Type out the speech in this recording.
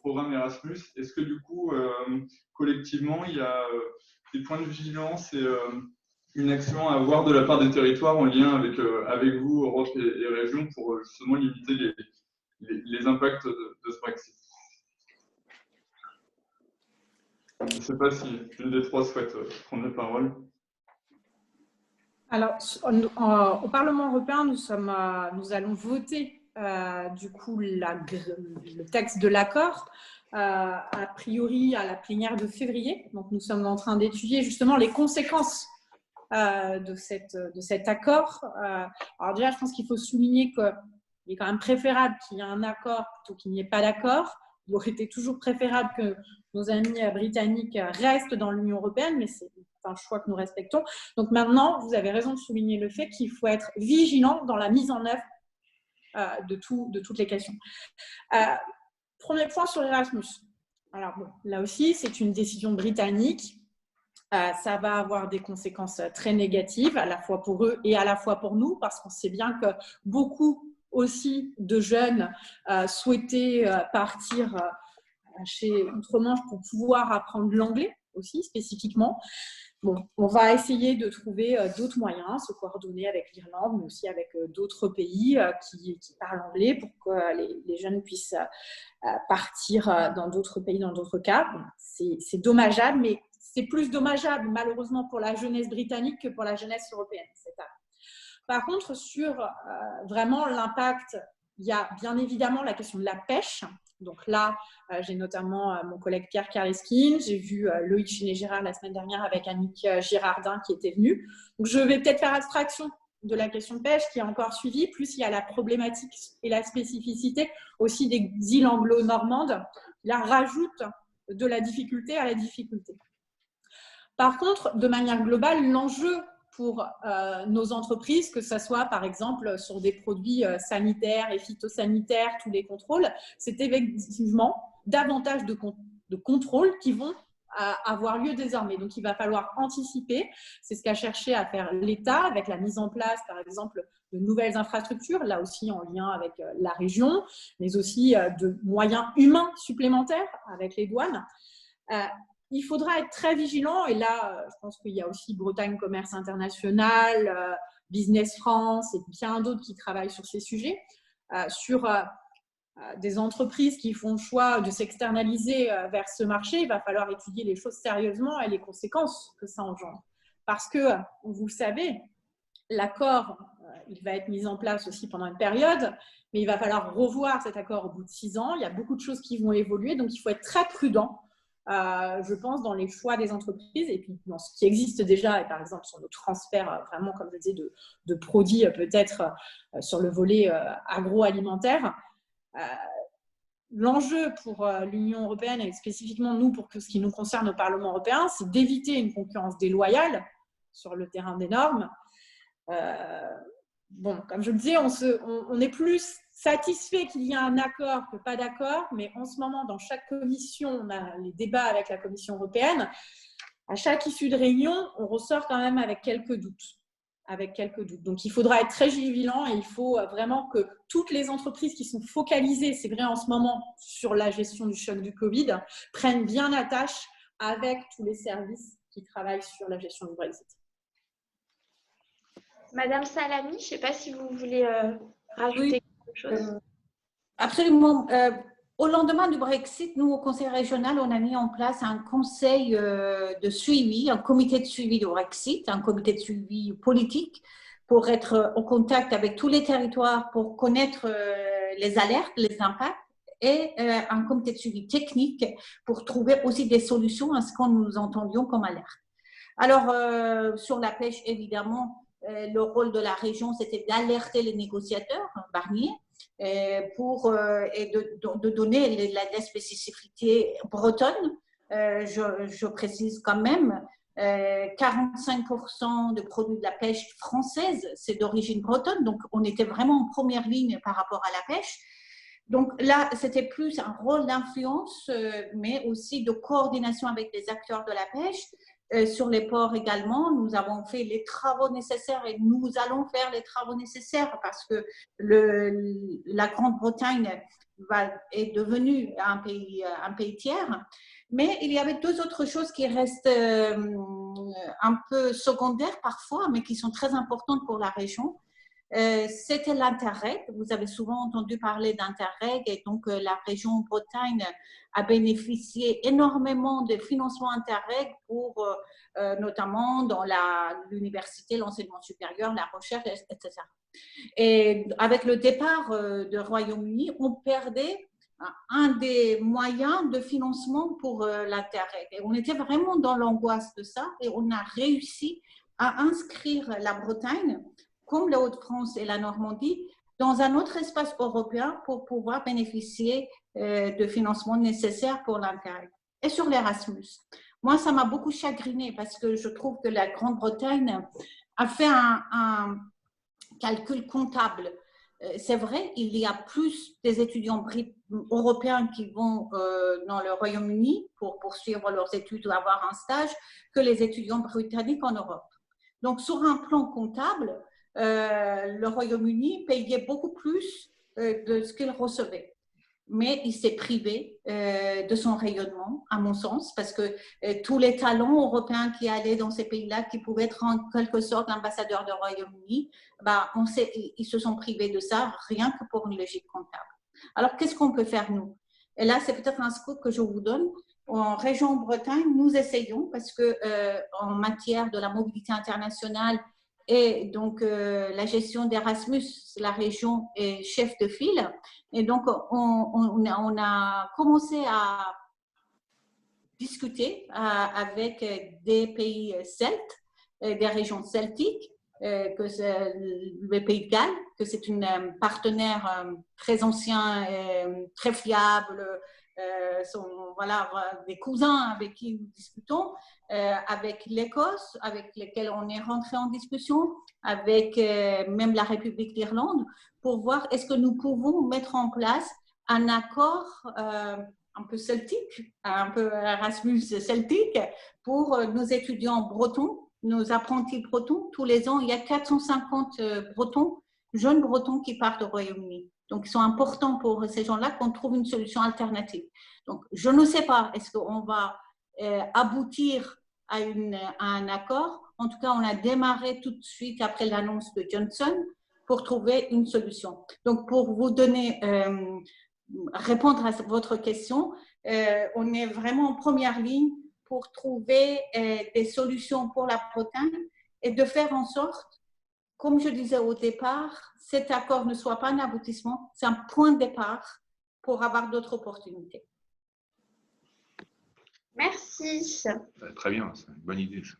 programme Erasmus. Est-ce que du coup, collectivement, il y a des points de vigilance et une action à avoir de la part des territoires en lien avec vous, Europe et région, pour justement limiter les impacts de ce Brexit? Je ne sais pas si une des trois souhaite prendre la parole. Alors, au Parlement européen, nous allons voter du coup le texte de l'accord a priori à la plénière de février. Donc, nous sommes en train d'étudier justement les conséquences de cet accord. Alors déjà, je pense qu'il faut souligner qu'il est quand même préférable qu'il y ait un accord plutôt qu'il n'y ait pas d'accord. Il aurait été toujours préférable que nos amis britanniques restent dans l'Union européenne, mais c'est un choix que nous respectons. Donc maintenant, vous avez raison de souligner le fait qu'il faut être vigilant dans la mise en œuvre de toutes les questions. Premier point sur Erasmus. Alors bon, là aussi, c'est une décision britannique. Ça va avoir des conséquences très négatives, à la fois pour eux et à la fois pour nous, parce qu'on sait bien que beaucoup aussi de jeunes souhaitaient partir chez Outre-Manche pour pouvoir apprendre l'anglais aussi spécifiquement. Bon, on va essayer de trouver d'autres moyens, se coordonner avec l'Irlande, mais aussi avec d'autres pays qui parlent anglais pour que les jeunes puissent partir dans d'autres pays, dans d'autres cas. Bon, c'est dommageable, mais c'est plus dommageable malheureusement pour la jeunesse britannique que pour la jeunesse européenne. Par contre, sur vraiment l'impact, il y a bien évidemment la question de la pêche. Donc là, j'ai notamment mon collègue Pierre Karleskind, j'ai vu Loïc Chéné-Gérard la semaine dernière avec Annick Girardin qui était venue. Donc je vais peut-être faire abstraction de la question de pêche qui est encore suivie, plus il y a la problématique et la spécificité aussi des îles anglo-normandes. Là, rajoute de la difficulté à la difficulté. Par contre, de manière globale, l'enjeu pour nos entreprises, que ce soit par exemple sur des produits sanitaires et phytosanitaires, tous les contrôles, c'est effectivement davantage de contrôles qui vont avoir lieu désormais. Donc, il va falloir anticiper. C'est ce qu'a cherché à faire l'État avec la mise en place, par exemple, de nouvelles infrastructures, là aussi en lien avec la région, mais aussi de moyens humains supplémentaires avec les douanes. Il faudra être très vigilant, et là, je pense qu'il y a aussi Bretagne Commerce International, Business France et bien d'autres qui travaillent sur ces sujets, sur des entreprises qui font le choix de s'externaliser vers ce marché. Il va falloir étudier les choses sérieusement et les conséquences que ça engendre. Parce que, vous le savez, l'accord, il va être mis en place aussi pendant une période, mais il va falloir revoir cet accord au bout de 6 ans. Il y a beaucoup de choses qui vont évoluer, donc il faut être très prudent. Je pense, dans les choix des entreprises et puis dans ce qui existe déjà, et par exemple sur nos transferts, vraiment, comme je disais, de produits peut-être sur le volet agroalimentaire. L'enjeu pour l'Union européenne et spécifiquement nous, pour ce qui nous concerne au Parlement européen, c'est d'éviter une concurrence déloyale sur le terrain des normes. Bon, comme je le disais, on est plus satisfait qu'il y ait un accord que pas d'accord, mais en ce moment, dans chaque commission, on a les débats avec la Commission européenne. À chaque issue de réunion, on ressort quand même avec quelques doutes. Donc, il faudra être très vigilant et il faut vraiment que toutes les entreprises qui sont focalisées, c'est vrai en ce moment, sur la gestion du choc du Covid, prennent bien attache avec tous les services qui travaillent sur la gestion du Brexit. Madame Salami, je ne sais pas si vous voulez rajouter quelque chose. Absolument. Au lendemain du Brexit, nous, au Conseil régional, on a mis en place un conseil de suivi, un comité de suivi du Brexit, un comité de suivi politique pour être en contact avec tous les territoires, pour connaître les alertes, les impacts, et un comité de suivi technique pour trouver aussi des solutions à ce que nous entendions comme alerte. Alors, sur la pêche, évidemment, le rôle de la région, c'était d'alerter les négociateurs, Barnier, et de donner la spécificité bretonne. Je précise quand même, 45% de produits de la pêche française, c'est d'origine bretonne, donc on était vraiment en première ligne par rapport à la pêche. Donc là, c'était plus un rôle d'influence, mais aussi de coordination avec les acteurs de la pêche. Sur les ports également, nous avons fait les travaux nécessaires et nous allons faire les travaux nécessaires parce que la Grande-Bretagne est devenu un pays tiers. Mais il y avait deux autres choses qui restent un peu secondaires parfois, mais qui sont très importantes pour la région. C'était l'Interreg. Vous avez souvent entendu parler d'Interreg et donc la région Bretagne a bénéficié énormément de financements Interreg pour notamment dans l'université, l'enseignement supérieur, la recherche, etc. Et avec le départ du Royaume-Uni, on perdait un des moyens de financement pour l'Interreg. Et on était vraiment dans l'angoisse de ça et on a réussi à inscrire la Bretagne, comme la Haute-France et la Normandie, dans un autre espace européen pour pouvoir bénéficier de financements nécessaires pour l'Interreg. Et sur l'Erasmus, moi, ça m'a beaucoup chagrinée parce que je trouve que la Grande-Bretagne a fait un calcul comptable. C'est vrai, il y a plus des étudiants européens qui vont dans le Royaume-Uni pour poursuivre leurs études ou avoir un stage que les étudiants britanniques en Europe. Donc, sur un plan comptable, le Royaume-Uni payait beaucoup plus de ce qu'il recevait. Mais il s'est privé de son rayonnement, à mon sens, parce que tous les talents européens qui allaient dans ces pays-là, qui pouvaient être en quelque sorte l'ambassadeur du Royaume-Uni, ils se sont privés de ça, rien que pour une logique comptable. Alors, qu'est-ce qu'on peut faire, nous? Et là, c'est peut-être un scoop que je vous donne. En région Bretagne, nous essayons, parce que en matière de la mobilité internationale, et donc, la gestion d'Erasmus, la région est chef de file. Et donc, on a commencé à discuter avec des pays celtes, des régions celtiques, que c'est le Pays de Galles, que c'est une partenaire très ancien, très fiable, voilà, des cousins avec qui nous discutons, avec l'Écosse, avec lesquels on est rentré en discussion, avec même la République d'Irlande, pour voir est-ce que nous pouvons mettre en place un accord un peu celtique, un peu Erasmus celtique, pour nos étudiants bretons, nos apprentis bretons. Tous les ans, il y a 450 bretons, jeunes bretons qui partent au Royaume-Uni. Donc, ils sont importants pour ces gens-là qu'on trouve une solution alternative. Donc, je ne sais pas, est-ce qu'on va aboutir à un accord? En tout cas, on a démarré tout de suite après l'annonce de Johnson pour trouver une solution. Donc, pour vous donner, répondre à votre question, on est vraiment en première ligne pour trouver des solutions pour la Bretagne et de faire en sorte, comme je disais au départ, cet accord ne soit pas un aboutissement, c'est un point de départ pour avoir d'autres opportunités. Merci. Très bien, c'est une bonne idée. Ça.